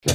What's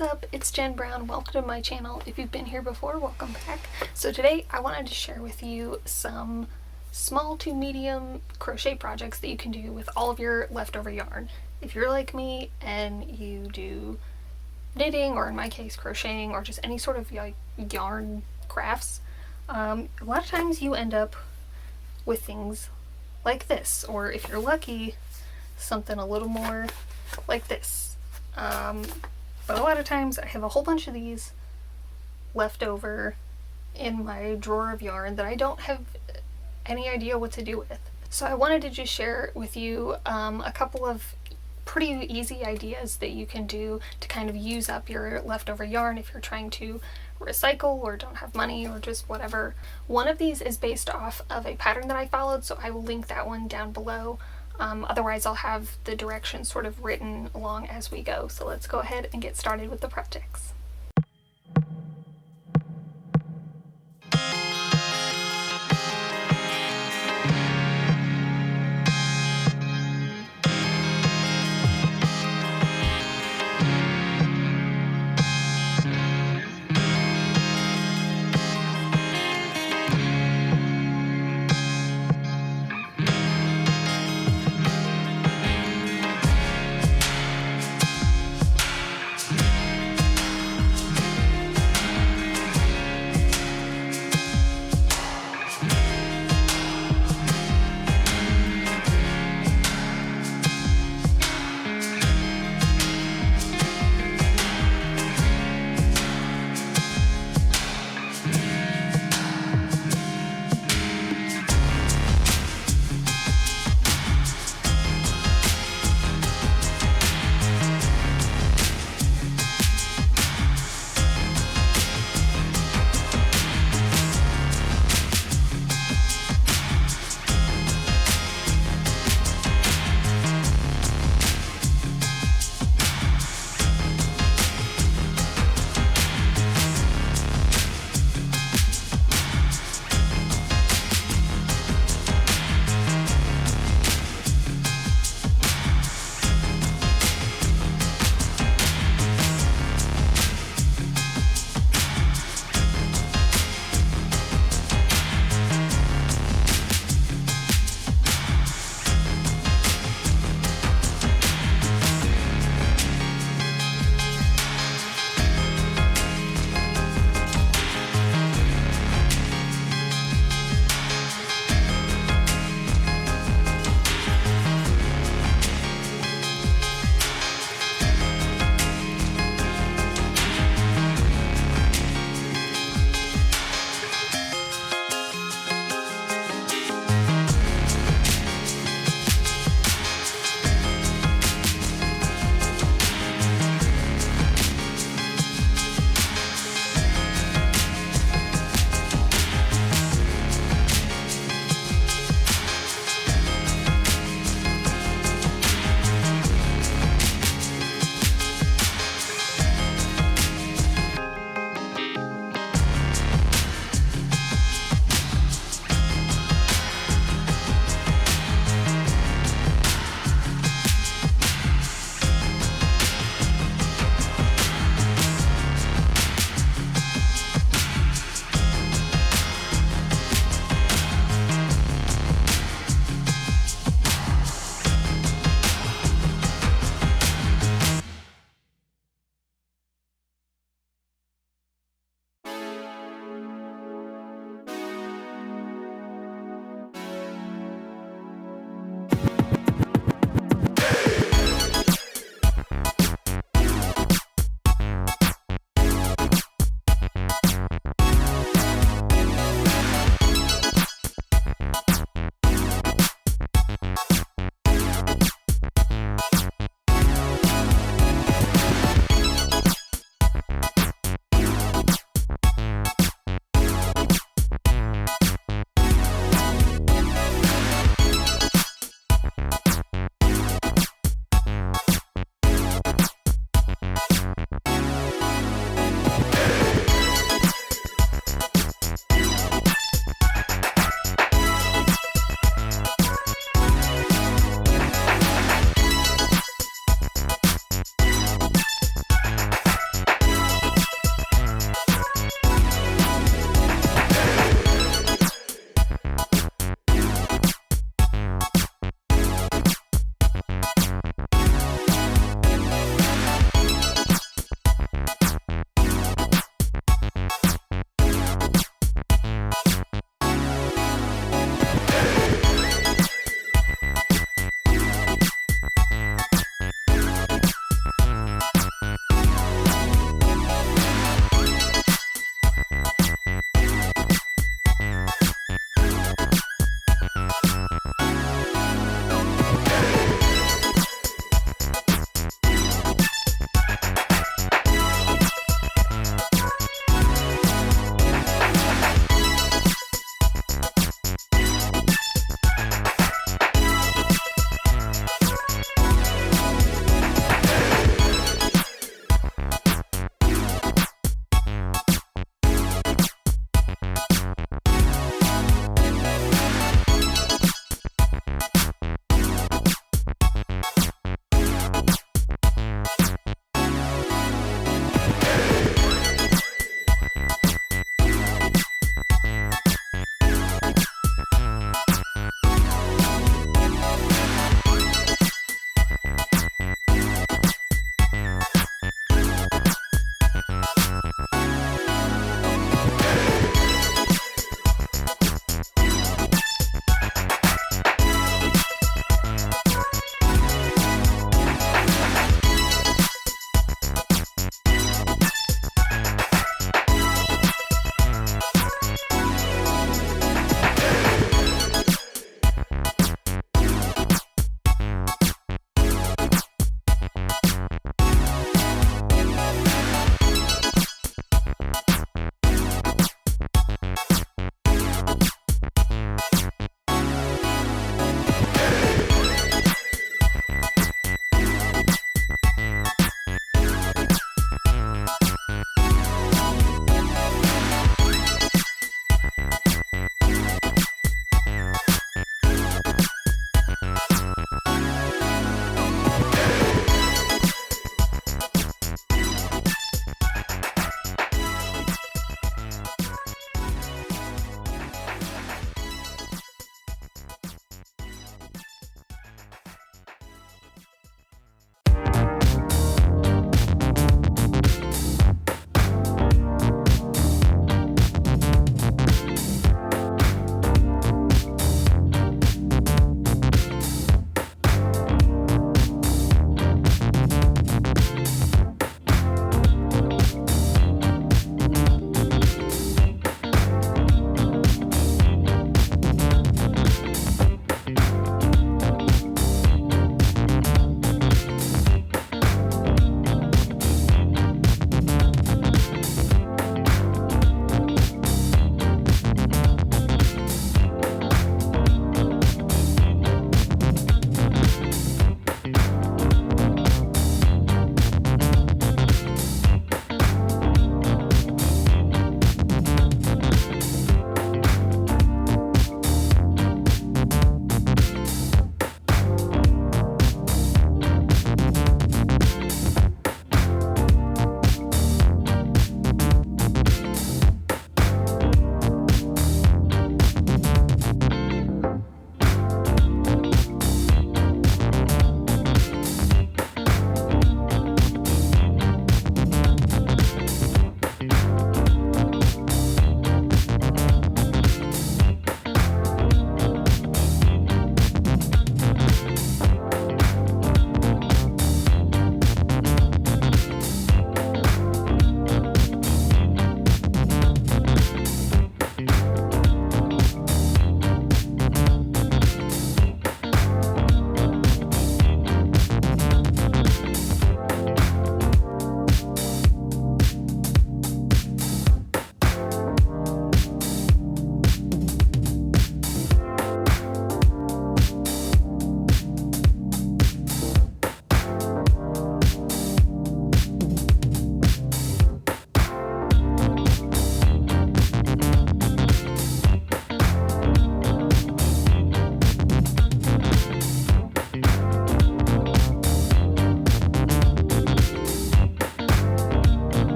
up? It's Jen Brown. Welcome to my channel. If you've been here before, welcome back. So today I wanted to share with you some small to medium crochet projects that you can do with all of your leftover yarn. If you're like me and you do knitting, or in my case crocheting, or just any sort of like yarn crafts, a lot of times you end up with things like this, or if you're lucky, something a little more like this. But a lot of times I have a whole bunch of these left over in my drawer of yarn that I don't have any idea what to do with. So I wanted to just share with you a couple of pretty easy ideas that you can do to kind of use up your leftover yarn if you're trying to recycle or don't have money or just whatever. One of these is based off of a pattern that I followed, so I will link that one down below. Otherwise I'll have the directions sort of written along as we go. So let's go ahead and get started with the projects.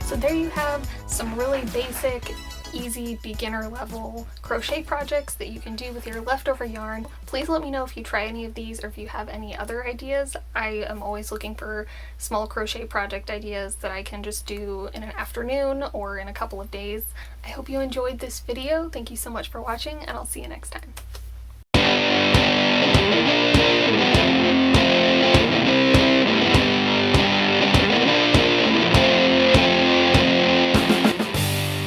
So there you have some really basic, easy beginner level crochet projects that you can do with your leftover yarn. Please let me know if you try any of these or if you have any other ideas. I am always looking for small crochet project ideas that I can just do in an afternoon or in a couple of days. I hope you enjoyed this video. Thank you so much for watching, and I'll see you next time.